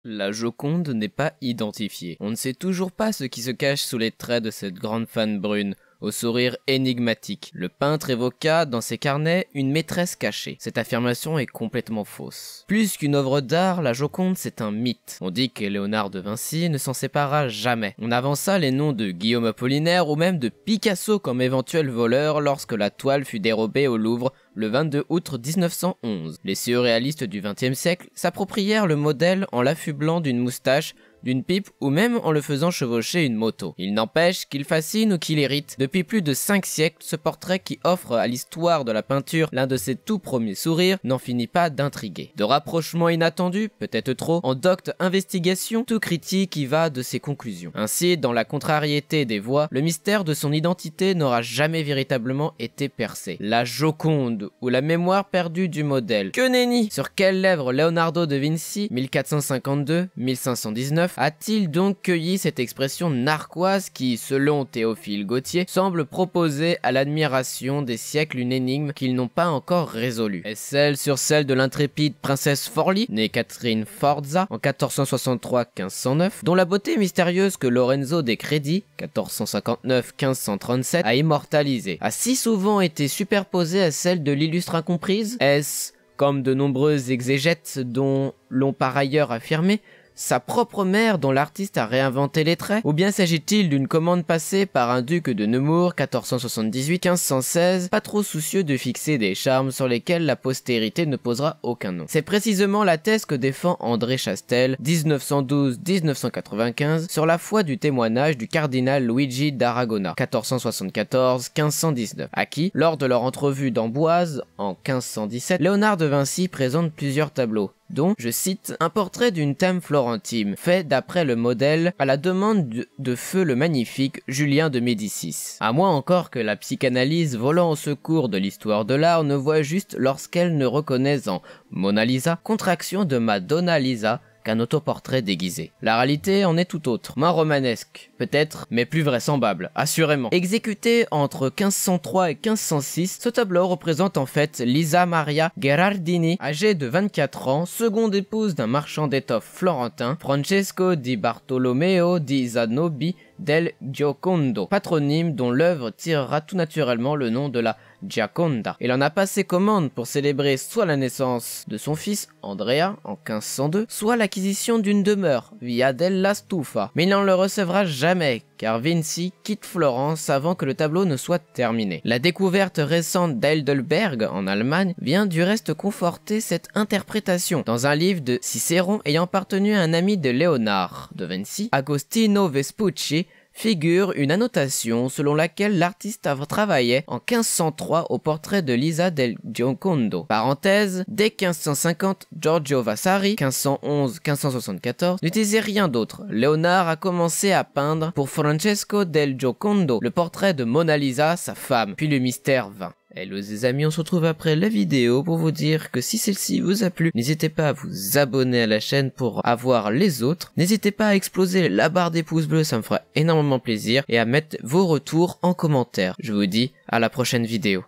La Joconde n'est pas identifiée. On ne sait toujours pas ce qui se cache sous les traits de cette grande femme brune, au sourire énigmatique. Le peintre évoqua dans ses carnets une maîtresse cachée. Cette affirmation est complètement fausse. Plus qu'une œuvre d'art, la Joconde c'est un mythe. On dit que Léonard de Vinci ne s'en sépara jamais. On avança les noms de Guillaume Apollinaire ou même de Picasso comme éventuel voleur lorsque la toile fut dérobée au Louvre le 22 août 1911. Les surréalistes du XXe siècle s'approprièrent le modèle en l'affublant d'une moustache, d'une pipe ou même en le faisant chevaucher une moto. Il n'empêche qu'il fascine ou qu'il irrite. Depuis plus de 5 siècles, ce portrait qui offre à l'histoire de la peinture l'un de ses tout premiers sourires n'en finit pas d'intriguer. De rapprochements inattendus, peut-être trop, en docte investigation, tout critique y va de ses conclusions. Ainsi, dans la contrariété des voix, le mystère de son identité n'aura jamais véritablement été percé. La Joconde, ou la mémoire perdue du modèle. Que nenni! Sur quelles lèvres Leonardo da Vinci, 1452-1519, a-t-il donc cueilli cette expression narquoise qui, selon Théophile Gautier, semble proposer à l'admiration des siècles une énigme qu'ils n'ont pas encore résolue? Est-ce celle de l'intrépide princesse Forlì, née Catherine Forza en 1463-1509, dont la beauté mystérieuse que Lorenzo de Credi, 1459-1537, a immortalisée, a si souvent été superposée à celle de l'illustre incomprise? Est-ce, comme de nombreux exégètes dont l'ont par ailleurs affirmé, sa propre mère dont l'artiste a réinventé les traits? Ou bien s'agit-il d'une commande passée par un duc de Nemours 1478-1516, pas trop soucieux de fixer des charmes sur lesquels la postérité ne posera aucun nom? C'est précisément la thèse que défend André Chastel, 1912-1995, sur la foi du témoignage du cardinal Luigi d'Aragona, 1474-1519, à qui, lors de leur entrevue d'Amboise, en 1517, Léonard de Vinci présente plusieurs tableaux, dont, je cite, un portrait d'une Thème florentine, fait d'après le modèle à la demande de feu le magnifique Julien de Médicis. À moins encore que la psychanalyse volant au secours de l'histoire de l'art ne voit juste lorsqu'elle ne reconnaît en Mona Lisa, contraction de Madonna Lisa, qu'un autoportrait déguisé. La réalité en est tout autre, moins romanesque, peut-être, mais plus vraisemblable, assurément. Exécuté entre 1503 et 1506, ce tableau représente en fait Lisa Maria Gherardini, âgée de 24 ans, seconde épouse d'un marchand d'étoffes florentin, Francesco di Bartolomeo di Zanobi del Giocondo, patronyme dont l'œuvre tirera tout naturellement le nom de la Gioconda. Il en a passé commande pour célébrer soit la naissance de son fils Andrea en 1502, soit l'acquisition d'une demeure, Via della Stufa, mais il n'en le recevra jamais, car Vinci quitte Florence avant que le tableau ne soit terminé. La découverte récente d'Heidelberg, en Allemagne, vient du reste conforter cette interprétation, dans un livre de Cicéron ayant appartenu à un ami de Léonard de Vinci, Agostino Vespucci, figure une annotation selon laquelle l'artiste travaillait en 1503 au portrait de Lisa del Giocondo. Parenthèse, dès 1550, Giorgio Vasari, 1511-1574, ne disait rien d'autre. Léonard a commencé à peindre pour Francesco del Giocondo le portrait de Mona Lisa, sa femme, puis le mystère vint. Hello les amis, on se retrouve après la vidéo pour vous dire que si celle-ci vous a plu, n'hésitez pas à vous abonner à la chaîne pour avoir les autres. N'hésitez pas à exploser la barre des pouces bleus, ça me fera énormément plaisir, et à mettre vos retours en commentaire. Je vous dis à la prochaine vidéo.